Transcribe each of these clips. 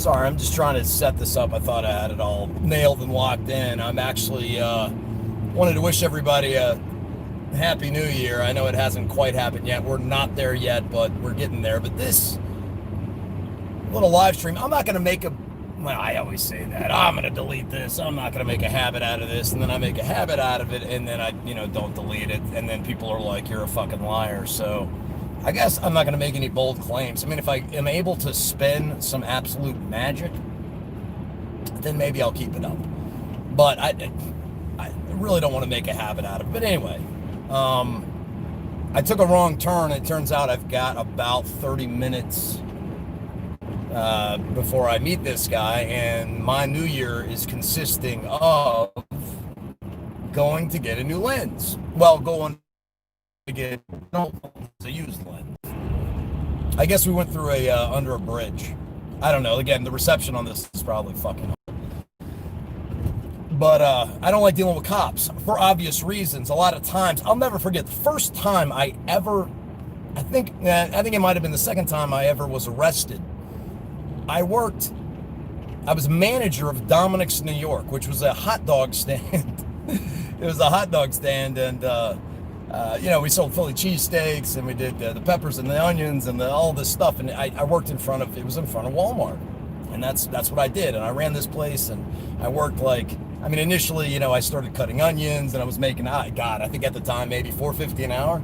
Sorry, I'm just trying to set this up. I thought I had it all nailed and locked in. I'm actually wanted to wish everybody a happy new year. I know it hasn't quite happened yet. We're not there yet, but we're getting there. But this little live stream, I'm not going to make a, well, I always say that. I'm going to delete this. I'm not going to make a habit out of this. And then I make a habit out of it, and then I, don't delete it. And then people are like, you're a fucking liar. So I guess I'm not going to make any bold claims. I mean, if I am able to spin some absolute magic, then maybe I'll keep it up. But I really don't want to make a habit out of it. But anyway, I took a wrong turn. It turns out I've got about 30 minutes before I meet this guy, and my new year is consisting of going to get a new lens. Well, going to get a used lens. I guess we went through under a bridge. I don't know. Again, the reception on this is probably fucking. But I don't like dealing with cops for obvious reasons. A lot of times, I'll never forget the first time I ever. I think it might have been the second time I ever was arrested. I was manager of Dominic's New York, which was a hot dog stand. It was a hot dog stand, and we sold Philly cheesesteaks, and we did the peppers and the onions and all this stuff. And I worked it was in front of Walmart, and that's what I did. And I ran this place, and I worked initially, I started cutting onions, and I was making, I think at the time maybe $4.50 an hour,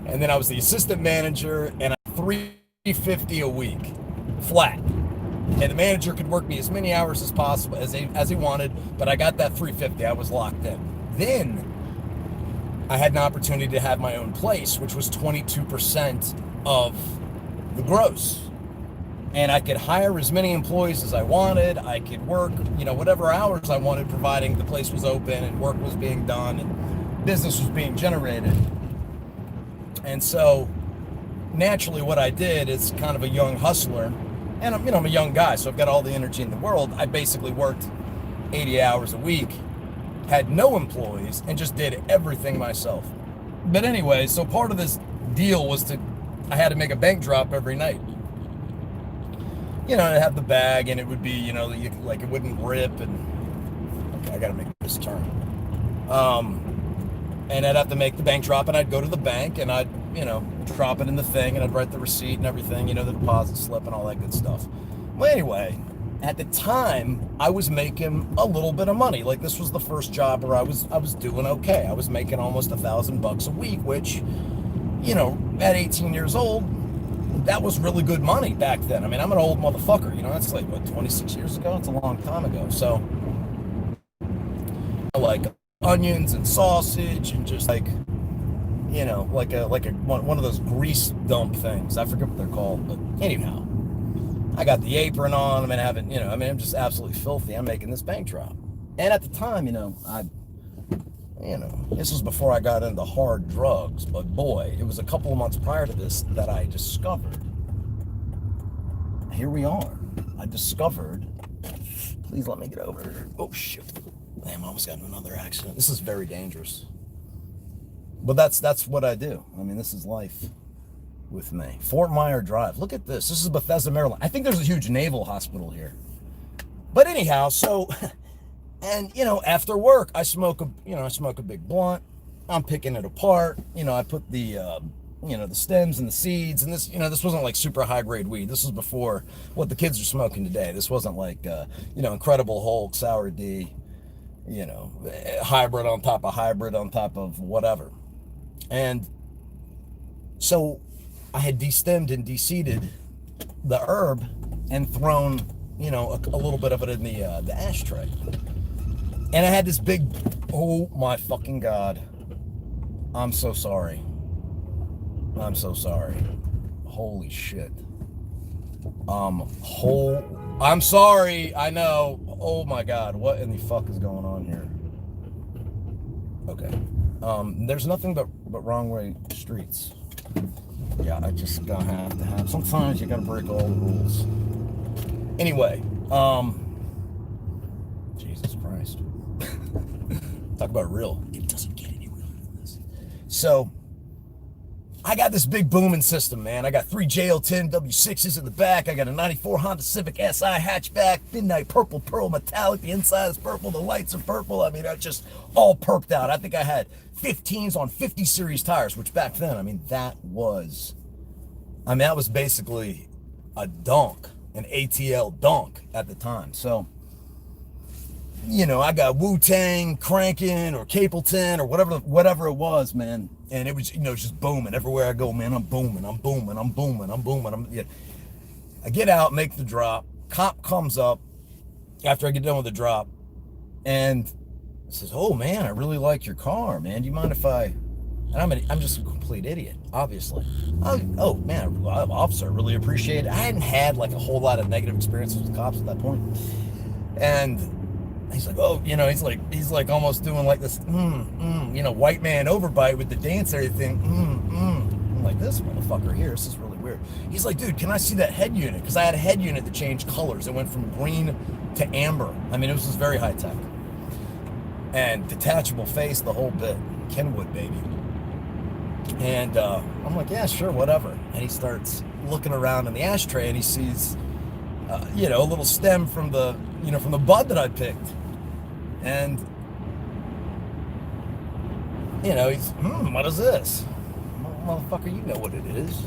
and then I was the assistant manager, and $3.50 a week, flat. And the manager could work me as many hours as possible as he wanted, but I got that $3.50. I was locked in. Then I had an opportunity to have my own place, which was 22% of the gross. And I could hire as many employees as I wanted. I could work, whatever hours I wanted, providing the place was open and work was being done and business was being generated. And so naturally what I did is kind of a young hustler. And I'm a young guy, so I've got all the energy in the world. I basically worked 80 hours a week, had no employees, and just did everything myself. But anyway, so part of this deal was I had to make a bank drop every night. I'd have the bag, and it would be, it wouldn't rip, and okay, I gotta make this turn. And I'd have to make the bank drop, and I'd go to the bank, and I'd, drop it in the thing, and I'd write the receipt and everything, the deposit slip and all that good stuff. Well, anyway, at the time, I was making a little bit of money. Like, this was the first job where I was doing okay. I was making almost $1,000 a week, which, at 18 years old, that was really good money back then. I mean, I'm an old motherfucker, that's like, 26 years ago? It's a long time ago. So, like onions and sausage and just like, one of those grease dump things. I forget what they're called, but anyhow, I got the apron on. I'm just absolutely filthy. I'm making this bank drop. And at the time, this was before I got into hard drugs, but boy, it was a couple of months prior to this that I discovered. Here we are. I discovered, please let me get over here. Oh shit. Damn, I almost got in another accident. This is very dangerous. But that's what I do. This is life with me. Fort Myer Drive. Look at this. This is Bethesda, Maryland. I think there's a huge naval hospital here. But anyhow, so, and, after work, I smoke a big blunt. I'm picking it apart. I put the, the stems and the seeds, and this, this wasn't like super high grade weed. This was before what the kids are smoking today. This wasn't like, Incredible Hulk, Sour D, hybrid on top of whatever. And so I had destemmed and deseeded the herb and thrown, a little bit of it in the ashtray. And I had this big, oh my fucking God. I'm so sorry. Holy shit. I'm sorry, I know. Oh my God, what in the fuck is going on here? Okay. There's nothing but wrong way streets. Yeah, I just gotta have. Sometimes you gotta break all the rules. Anyway, Jesus Christ. Talk about real. It doesn't get any realer than this. So, I got this big booming system, man. I got 3 JL10 W6s in the back. I got a 94 Honda Civic SI hatchback, midnight purple pearl metallic. The inside is purple, the lights are purple. I mean, I just all perked out. I think I had 15s on 50 series tires, which back then, I mean, that was basically a donk, an ATL donk at the time. So, you know, I got Wu-Tang cranking or Capleton or whatever it was, man. And it was, you know, just booming everywhere I go, man. I'm booming. Yeah. I get out, make the drop. Cop comes up after I get done with the drop and says, "Oh man, I really like your car, man. Do you mind if I?" And I'm just a complete idiot, obviously. Oh man, officer, I really appreciate it. I hadn't had like a whole lot of negative experiences with cops at that point, and he's like, oh, you know, he's like almost doing like this, you know, white man overbite with the dance everything. I'm like, this motherfucker here, this is really weird. He's like, dude, can I see that head unit? Because I had a head unit that changed colors. It went from green to amber. I mean, it was just very high tech. And detachable face, the whole bit. Kenwood, baby. And I'm like, yeah, sure, whatever. And he starts looking around in the ashtray and he sees, you know, a little stem from the bud that I picked. And, you know, he's, what is this? Motherfucker, you know what it is.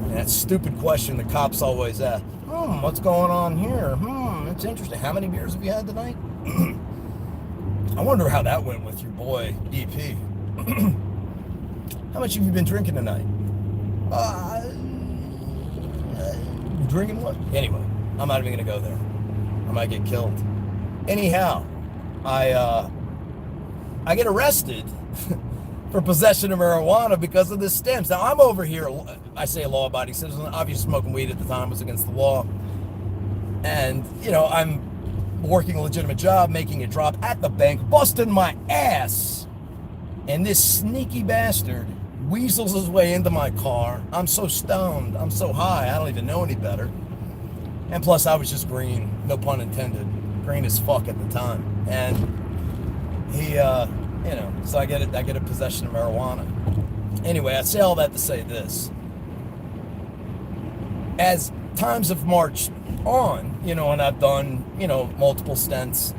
And that stupid question the cops always ask. What's going on here? It's interesting. How many beers have you had tonight? I wonder how that went with your boy, DP. How much have you been drinking tonight? Drinking what? Anyway, I'm not even going to go there. I might get killed. Anyhow, I get arrested for possession of marijuana because of this stems. Now, I'm over here, I say a law-abiding citizen. Obviously, smoking weed at the time was against the law. And, you know, I'm working a legitimate job, making a drop at the bank, busting my ass. And this sneaky bastard weasels his way into my car. I'm so stoned. I'm so high. I don't even know any better. And plus, I was just green. No pun intended. Green as fuck at the time. And he, you know, so I get a possession of marijuana. Anyway, I say all that to say this. As times have marched on, you know, and I've done, you know, multiple stints,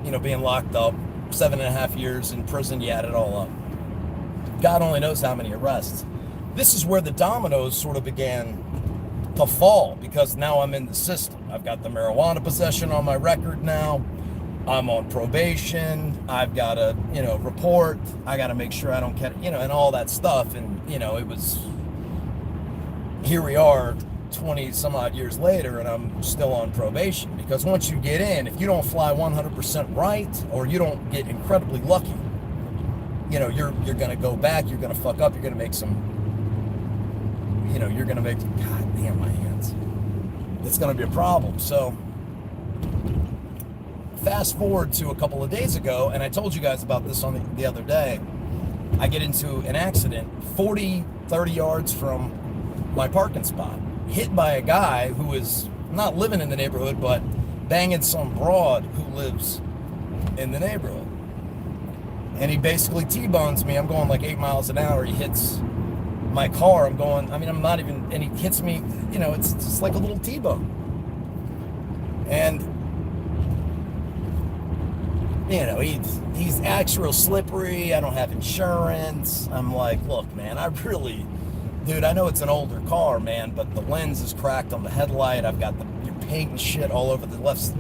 you know, being locked up, 7.5 years in prison, you add it all up. God only knows how many arrests. This is where the dominoes sort of began to fall because now I'm in the system. I've got the marijuana possession on my record now. I'm on probation. I've got to, you know, report. I got to make sure I don't get, you know, and all that stuff. And, you know, it was, here we are 20 some odd years later and I'm still on probation because once you get in, if you don't fly 100% right or you don't get incredibly lucky, you know, you're going to go back, you're going to fuck up, you're going to make some, you know, you're going to make, God damn my hands. It's going to be a problem. So fast forward to a couple of days ago, and I told you guys about this on the other day. I get into an accident 30 yards from my parking spot, hit by a guy who is not living in the neighborhood, but banging some broad who lives in the neighborhood. And he basically T-bones me. I'm going like 8 miles an hour. He hits my car. I'm not even, and he hits me, you know, it's just like a little T-bone. And, you know, he's acts real slippery. I don't have insurance. I'm like, look, man, dude, I know it's an older car, man, but the lens is cracked on the headlight. I've got your paint and shit all over the left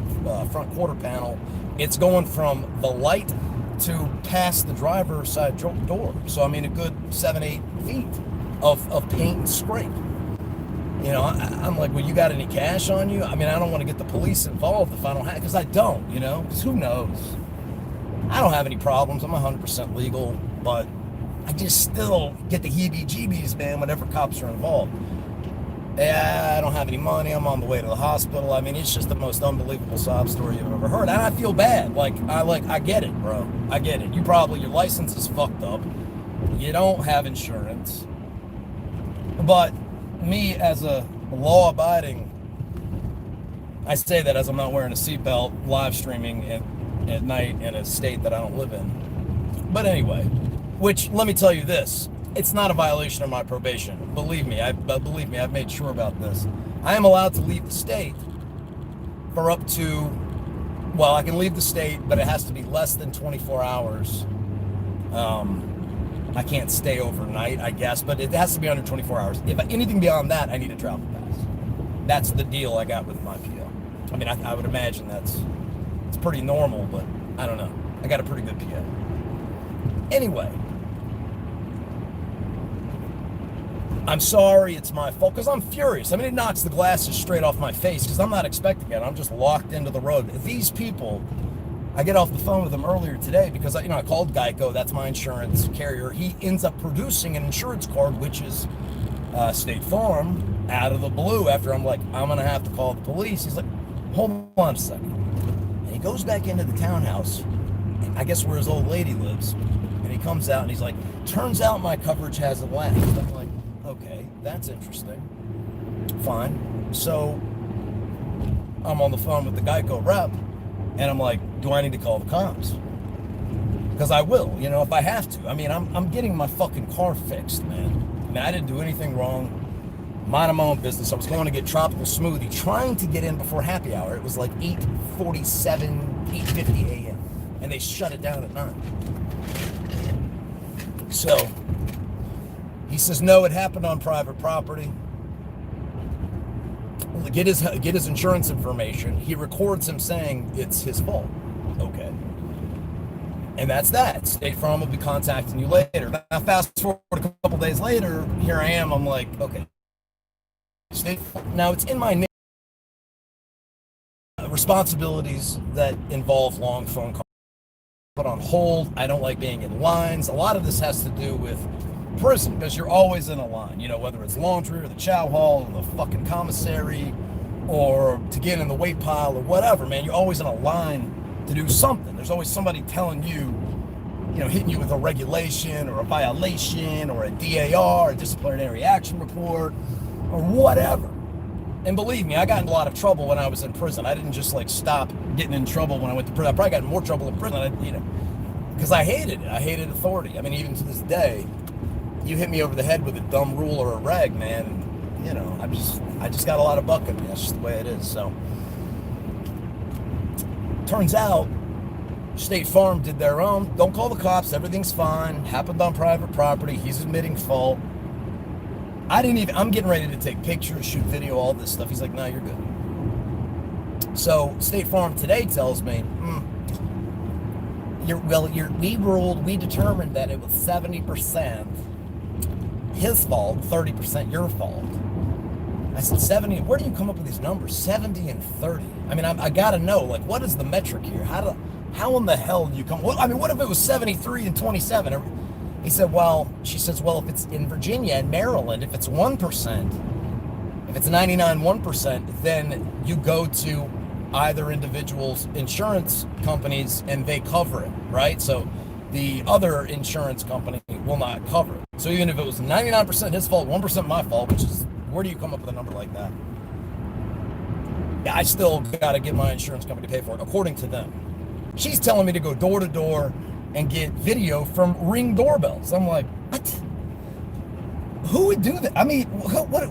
front quarter panel. It's going from the light to past the driver's side door. So, I mean, a good 7-8 feet of paint and scrape. You know, I'm like, well, you got any cash on you? I mean, I don't want to get the police involved if I don't have, because I don't, you know, because who knows? I don't have any problems. I'm 100% legal, but I just still get the heebie-jeebies, man, whenever cops are involved. Yeah, I don't have any money. I'm on the way to the hospital. I mean, it's just the most unbelievable sob story you've ever heard. And I feel bad. I get it, bro. I get it. Your license is fucked up. You don't have insurance. But me as a law-abiding, I say that as I'm not wearing a seatbelt, live streaming at night in a state that I don't live in. But anyway, Which, let me tell you this, it's not a violation of my probation. Believe me, I've made sure about this. I am allowed to leave the state for up to, well, I can leave the state, but it has to be less than 24 hours. I can't stay overnight, I guess, but it has to be under 24 hours. If anything beyond that, I need a travel pass. That's the deal I got with my PO. I mean, I would imagine it's pretty normal, but I don't know. I got a pretty good PO. Anyway, I'm sorry, it's my fault, because I'm furious. I mean, it knocks the glasses straight off my face, because I'm not expecting it. I'm just locked into the road. These people, I get off the phone with them earlier today, because I called Geico, that's my insurance carrier. He ends up producing an insurance card, which is State Farm, out of the blue, after I'm like, I'm going to have to call the police. He's like, hold on a second. And he goes back into the townhouse, I guess where his old lady lives, and he comes out and he's like, turns out my coverage has elapsed. I'm like, okay, that's interesting. Fine. So I'm on the phone with the Geico rep, and I'm like, do I need to call the cops? Because I will, if I have to. I mean, I'm getting my fucking car fixed, man. I mean, I didn't do anything wrong. Minding my own business. I was going to get Tropical Smoothie, trying to get in before happy hour. It was like 8:47, 8:50 a.m. And they shut it down at 9. So he says, no, it happened on private property. Get his insurance information. He records him saying it's his fault. Okay. And that's that. State Farm will be contacting you later. Now, fast forward a couple days later, here I am. I'm like, okay. Now, it's in my responsibilities that involve long phone calls. Put on hold. I don't like being in lines. A lot of this has to do with prison, because you're always in a line, whether it's laundry or the chow hall or the fucking commissary or to get in the weight pile or whatever, man. You're always in a line to do something. There's always somebody telling you, hitting you with a regulation or a violation or a DAR, a disciplinary action report, or whatever. And believe me, I got in a lot of trouble when I was in prison. I didn't just stop getting in trouble when I went to prison. I probably got in more trouble in prison, because I hated it. I hated authority. I mean, even to this day, you hit me over the head with a dumb rule or a reg, man, and, I just got a lot of buck in me. That's just the way it is. So, turns out, State Farm did their own. Don't call the cops. Everything's fine. Happened on private property. He's admitting fault. I'm getting ready to take pictures, shoot video, all this stuff. He's like, no, you're good. So State Farm today tells me, we determined that it was 70% his fault, 30% your fault. I said, 70, where do you come up with these numbers? 70 and 30. I mean, I got to know, what is the metric here? How in the hell do you come? What if it was 73 and 27? He said, she says, if it's in Virginia and Maryland, if it's 1%, if it's 99.1%, then you go to either individual's insurance companies and they cover it, right? So the other insurance company will not cover it. So even if it was 99% his fault, 1% my fault, which is, where do you come up with a number like that? Yeah, I still got to get my insurance company to pay for it, according to them. She's telling me to go door to door and get video from Ring doorbells. I'm like, what? Who would do that? I mean, what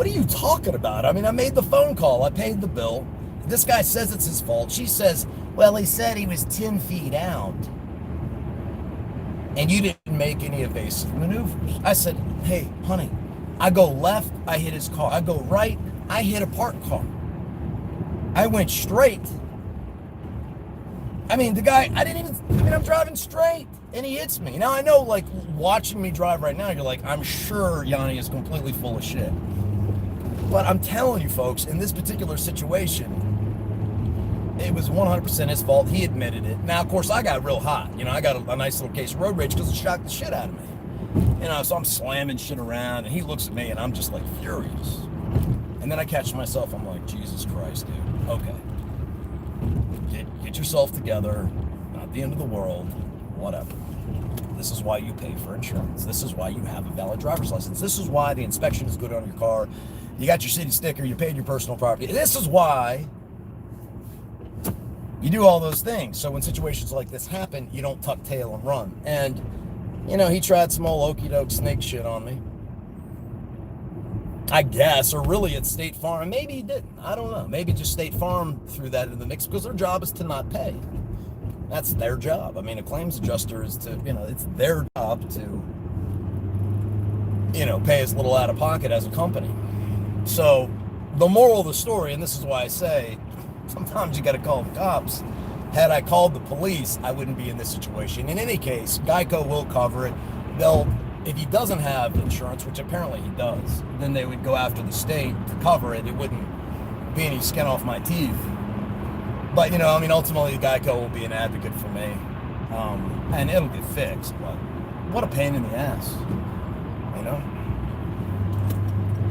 are you talking about? I mean, I made the phone call. I paid the bill. This guy says it's his fault. She says, well, he said he was 10 feet out. And you didn't make any evasive maneuvers. I said, hey, honey, I go left, I hit his car. I go right, I hit a parked car. I went straight. I mean, the guy, I'm driving straight, and he hits me. Now, I know, watching me drive right now, you're like, I'm sure Yanni is completely full of shit. But I'm telling you, folks, in this particular situation, it was 100% his fault. He admitted it. Now, of course, I got real hot. I got a nice little case of road rage because it shocked the shit out of me. So I'm slamming shit around, and he looks at me, and I'm just, furious. And then I catch myself. I'm like, Jesus Christ, dude. Okay. Get yourself together. Not the end of the world. Whatever. This is why you pay for insurance. This is why you have a valid driver's license. This is why the inspection is good on your car. You got your city sticker. You paid your personal property. This is why, You do all those things. So when situations like this happen, you don't tuck tail and run. And, he tried some old okey-doke snake shit on me, I guess, or really it's State Farm. Maybe he didn't. I don't know. Maybe just State Farm threw that into the mix because their job is to not pay. That's their job. I mean, a claims adjuster is to, it's their job to, pay as little out of pocket as a company. So the moral of the story, and this is why I say, sometimes you got to call the cops. Had I called the police, I wouldn't be in this situation. In any case, Geico will cover it. If he doesn't have insurance, which apparently he does, then they would go after the state to cover it. It wouldn't be any skin off my teeth. But, ultimately Geico will be an advocate for me. And it'll get fixed. But what a pain in the ass.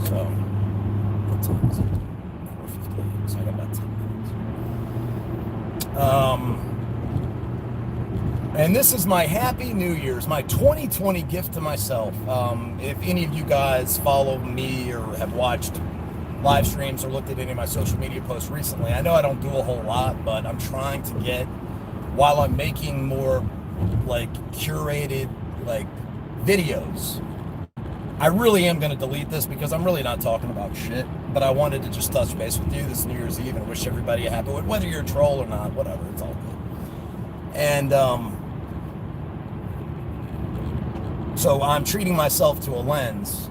So, what time is it? 4:58. So I got about 10 minutes. And this is my Happy New Year's, my 2020 gift to myself. If any of you guys follow me or have watched live streams or looked at any of my social media posts recently, I know I don't do a whole lot, but I'm trying to get, while I'm making more curated videos, I really am going to delete this because I'm really not talking about shit, but I wanted to just touch base with you this New Year's Eve and wish everybody a happy, whether you're a troll or not, whatever, it's all good. And so I'm treating myself to a lens.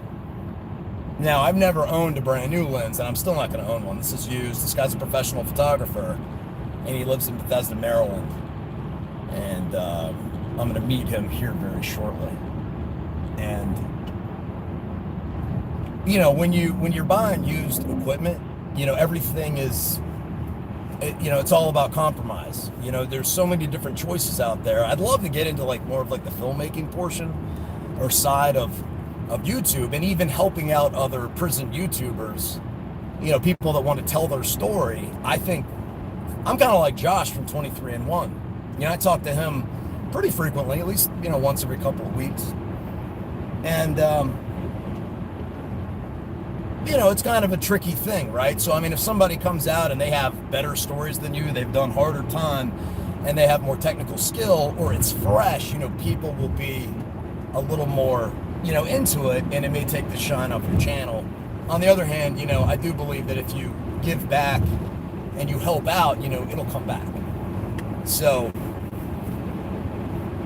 Now, I've never owned a brand new lens, and I'm still not going to own one. This is used. This guy's a professional photographer, and he lives in Bethesda, Maryland. And I'm going to meet him here very shortly. And when you're buying used equipment, everything is, it's all about compromise. There's so many different choices out there. I'd love to get into more of the filmmaking portion or side of YouTube, and even helping out other prison YouTubers, people that want to tell their story. I think I'm kind of like Josh from 23andMe. I talk to him pretty frequently, at least, once every couple of weeks. And, it's kind of a tricky thing, right? So, if somebody comes out and they have better stories than you, they've done harder time, and they have more technical skill, or it's fresh, people will be a little more, into it, and it may take the shine off your channel. On the other hand, I do believe that if you give back and you help out, it'll come back. So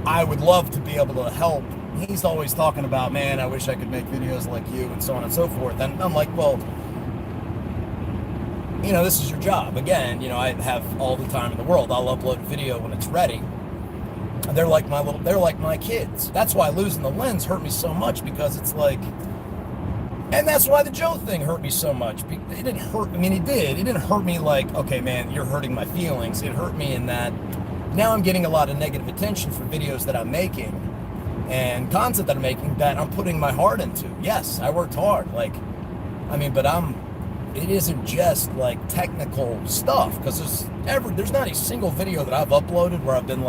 I would love to be able to help. He's always talking about, man, I wish I could make videos like you and so on and so forth. And I'm like, well, this is your job. Again, I have all the time in the world. I'll upload a video when it's ready. They're like my kids. That's why losing the lens hurt me so much, because it's and that's why the Joe thing hurt me so much. It didn't hurt, it did. It didn't hurt me okay, man, you're hurting my feelings. It hurt me in that now I'm getting a lot of negative attention for videos that I'm making and content that I'm making that I'm putting my heart into. Yes, I worked hard. But it isn't just technical stuff, because there's not a single video that I've uploaded where I've been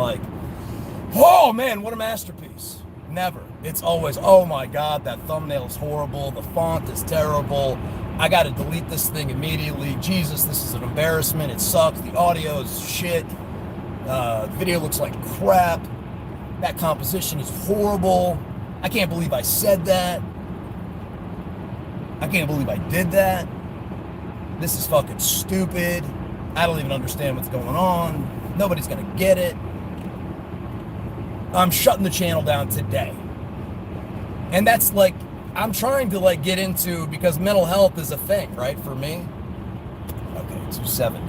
oh man, what a masterpiece. Never. It's always, oh my God, that thumbnail is horrible. The font is terrible. I got to delete this thing immediately. Jesus, this is an embarrassment. It sucks. The audio is shit. The video looks like crap. That composition is horrible. I can't believe I said that. I can't believe I did that. This is fucking stupid. I don't even understand what's going on. Nobody's going to get it. I'm shutting the channel down today. And that's I'm trying to get into, because mental health is a thing, right, for me. Okay, 270.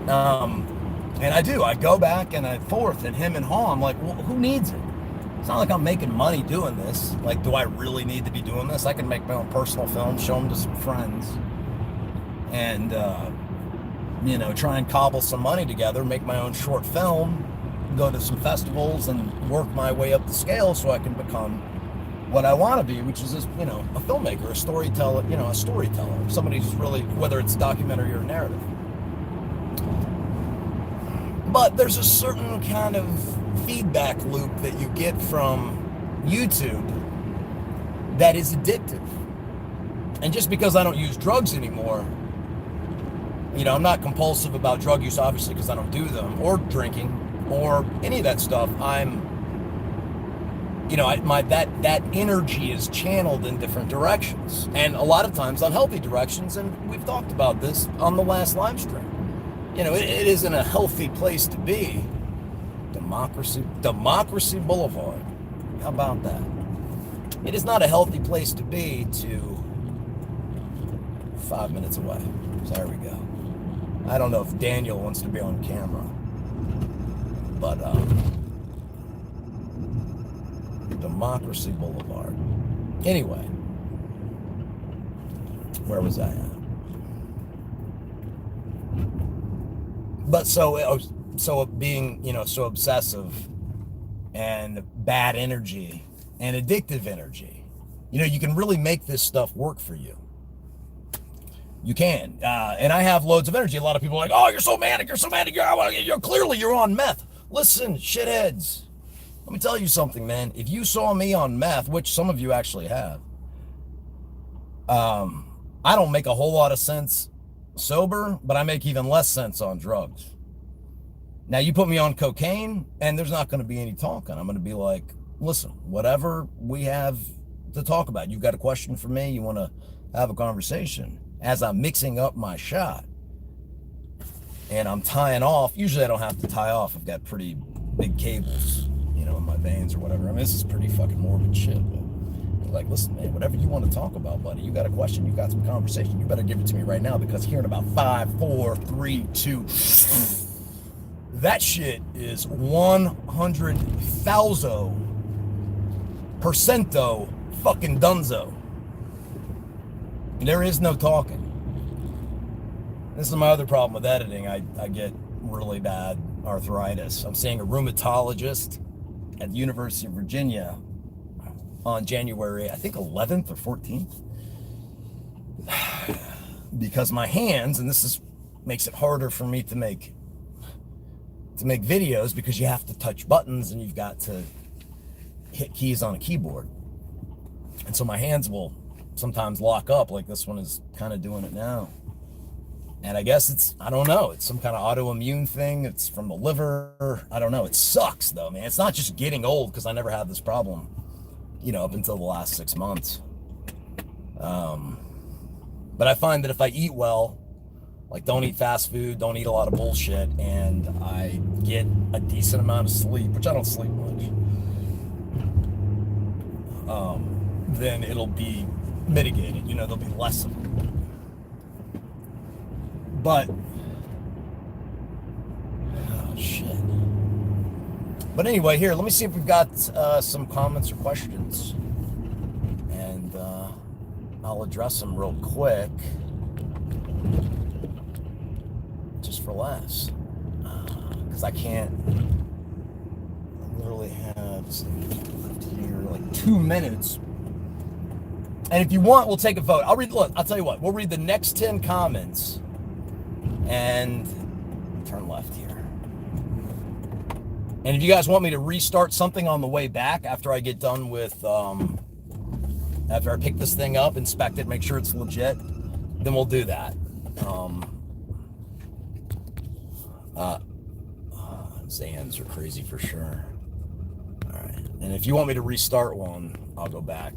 And I go back and I forth, and him and Haw, I'm like, well, who needs it? It's not like I'm making money doing this. Do I really need to be doing this? I can make my own personal film, show them to some friends, and, try and cobble some money together, make my own short film, go to some festivals, and work my way up the scale so I can become what I want to be, which is, a filmmaker, a storyteller, somebody who's really, whether it's documentary or narrative. But there's a certain kind of feedback loop that you get from YouTube that is addictive. And just because I don't use drugs anymore, I'm not compulsive about drug use, obviously, because I don't do them, or drinking, or any of that stuff. That energy is channeled in different directions, and a lot of times unhealthy directions. And we've talked about this on the last live stream. It isn't a healthy place to be. Democracy Boulevard. How about that? It is not a healthy place to be 5 minutes away. So there we go. I don't know if Daniel wants to be on camera, but Democracy Boulevard. Anyway, where was I at? But so being, so obsessive and bad energy and addictive energy, you can really make this stuff work for you. You can. And I have loads of energy. A lot of people are like, oh, you're so manic. You're clearly you're on meth. Listen, shitheads. Let me tell you something, man. If you saw me on meth, which some of you actually have, I don't make a whole lot of sense sober, but I make even less sense on drugs. Now, you put me on cocaine, and there's not going to be any talking. I'm going to be like, listen, whatever we have to talk about. You've got a question for me? You want to have a conversation? As I'm mixing up my shot, and I'm tying off. Usually I don't have to tie off. I've got pretty big cables, in my veins or whatever. I mean, this is pretty fucking morbid shit. But like, listen, man, whatever you want to talk about, buddy, you got a question, you got some conversation, you better give it to me right now, because here in about 5, 4, 3, 2, that shit is 100,000% fucking dunzo. There is no talking. This is my other problem with editing. I get really bad arthritis. I'm seeing a rheumatologist at the University of Virginia on January, I think 11th or 14th. Because my hands, and makes it harder for me to make videos, because you have to touch buttons and you've got to hit keys on a keyboard. And so my hands will sometimes lock up, like this one is kind of doing it now. And I guess I don't know, it's some kind of autoimmune thing. It's from the liver. I don't know. It sucks though, man. It's not just getting old, because I never had this problem, up until the last 6 months. But I find that if I eat well, like don't eat fast food, don't eat a lot of bullshit, and I get a decent amount of sleep, which I don't sleep much, then it'll be mitigated. There'll be less of it. But shit. But anyway, here, let me see if we've got some comments or questions, and I'll address them real quick, just for laughs, because I literally have left here like 2 minutes. And if you want, we'll take a vote. I'll tell you what, we'll read the next 10 comments and turn left here. And if you guys want me to restart something on the way back after I get done with, after I pick this thing up, inspect it, make sure it's legit, then we'll do that. Zans are crazy for sure. All right. And if you want me to restart one, I'll go back.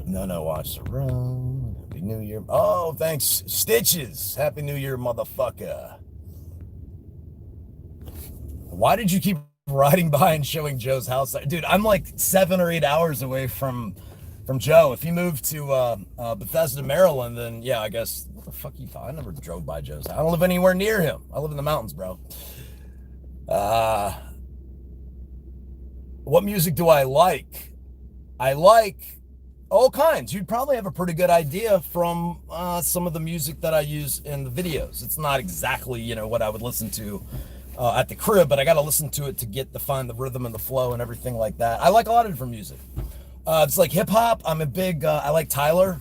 No, watch the road. Happy New Year. Oh, thanks, Stitches. Happy New Year, motherfucker. Why did you keep riding by and showing Joe's house? Dude, I'm like 7 or 8 hours away from Joe. If he moved to Bethesda, Maryland, then yeah, I guess, what the fuck you thought? I never drove by Joe's house. I don't live anywhere near him. I live in the mountains, bro. What music do I like? I like all kinds. You'd probably have a pretty good idea from some of the music that I use in the videos. It's not exactly, what I would listen to at the crib, but I got to listen to it to find the rhythm and the flow and everything like that. I like a lot of different music. It's like hip hop. I'm a big, I like Tyler.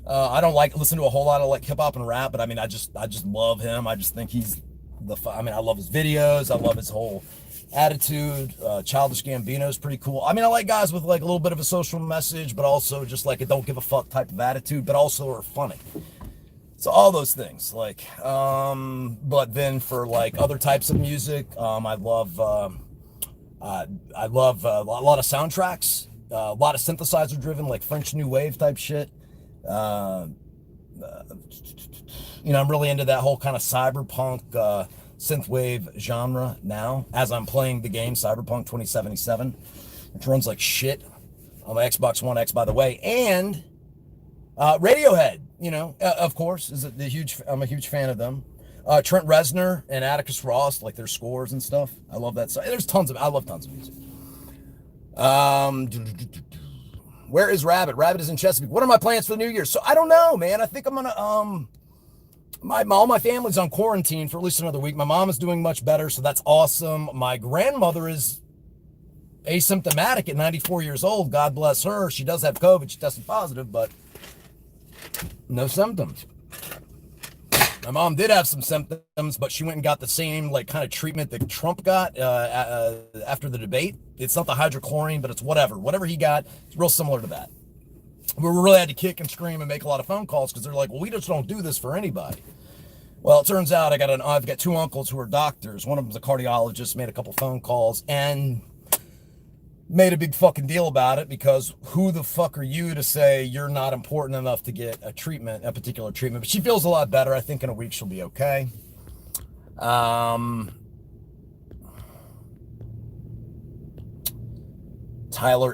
I don't listen to a whole lot of like hip hop and rap, but I mean, I just love him. I just think he's I mean, I love his videos. I love his whole attitude. Childish Gambino is pretty cool. I mean, I like guys with like a little bit of a social message, but also just like a don't give a fuck type of attitude, but also are funny. So all those things, like, but then for like other types of music, I love a lot of soundtracks, a lot of synthesizer driven, like French New Wave type shit. Uh, I'm really into that whole kind of cyberpunk synthwave genre now, as I'm playing the game Cyberpunk 2077, which runs like shit on my Xbox One X, by the way, and Radiohead. Of course, I'm a huge fan of them. Trent Reznor and Atticus Ross, like their scores and stuff. I love that stuff. I love tons of music. Where is Rabbit? Rabbit is in Chesapeake. What are my plans for the new year? So I don't know, man. I think I'm gonna all my family's on quarantine for at least another week. My mom is doing much better, so that's awesome. My grandmother is asymptomatic at 94 years old. God bless her. She does have COVID. She tested positive, but no symptoms. My mom did have some symptoms, but she went and got the same like kind of treatment that Trump got after the debate. It's not the hydrochlorine, but it's whatever he got. It's real similar to that. We really had to kick and scream and make a lot of phone calls because they're like, well, we just don't do this for anybody. Well, it turns out I've got two uncles who are doctors. One of them's a cardiologist. Made a couple phone calls and made a big fucking deal about it, because who the fuck are you to say you're not important enough to get a particular treatment? But she feels a lot better. I think in a week she'll be okay. Tyler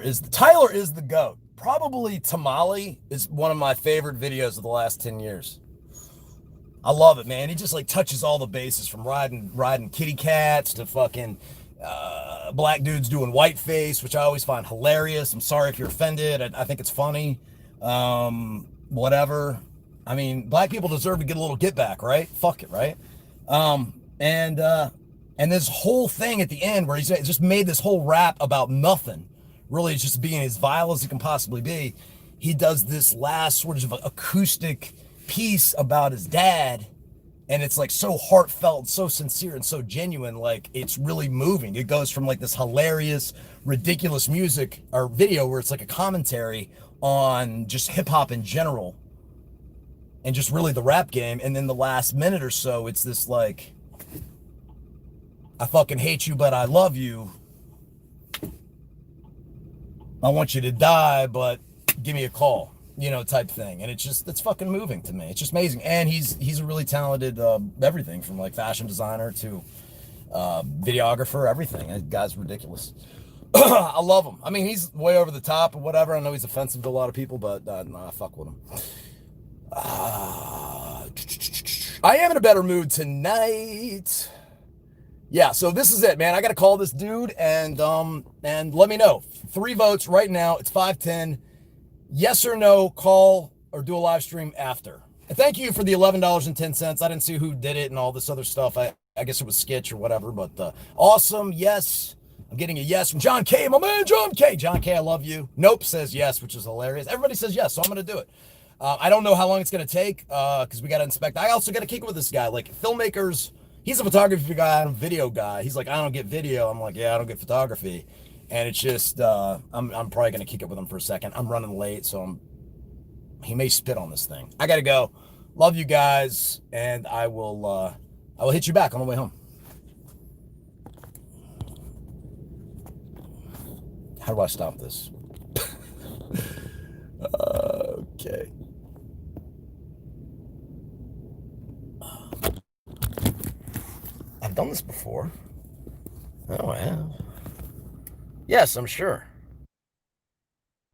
is the GOAT. Probably Tamale is one of my favorite videos of the last 10 years. I love it, man. He just like touches all the bases, from riding kitty cats to fucking black dudes doing whiteface, which I always find hilarious. I'm sorry if you're offended. I think it's funny. Whatever. I mean, black people deserve to get a little get back, right? Fuck it, right? And this whole thing at the end where he's just made this whole rap about nothing, really just being as vile as it can possibly be. He does this last sort of acoustic piece about his dad, and it's like so heartfelt, so sincere, and so genuine. Like, it's really moving. It goes from like this hilarious, ridiculous music or video where it's like a commentary on just hip hop in general and just really the rap game. And then the last minute or so, it's this like, I fucking hate you, but I love you. I want you to die, but give me a call, type thing. And it's fucking moving to me. It's just amazing. And he's a really talented, everything from like fashion designer to videographer, everything. That guy's ridiculous. I love him. I mean, he's way over the top or whatever. I know he's offensive to a lot of people, but nah, fuck with him. I am in a better mood tonight. Yeah, so this is it, man. I got to call this dude and let me know. 3 votes right now. It's 5:10. Yes or no, call or do a live stream after. And thank you for the $11.10. I didn't see who did it and all this other stuff. I guess it was Skitch or whatever, but awesome. Yes. I'm getting a yes from John K. My man, John K. John K, I love you. Nope says yes, which is hilarious. Everybody says yes, so I'm going to do it. I don't know how long it's going to take because we got to inspect. I also got to kick it with this guy. Like, filmmakers, he's a photography guy, I'm a video guy. He's like, I don't get video. I'm like, yeah, I don't get photography. And it's just, I'm probably going to kick it with him for a second. I'm running late, so he may spit on this thing. I got to go. Love you guys, and I will hit you back on the way home. How do I stop this? Okay. I've done this before. Oh, I have. Yes, I'm sure.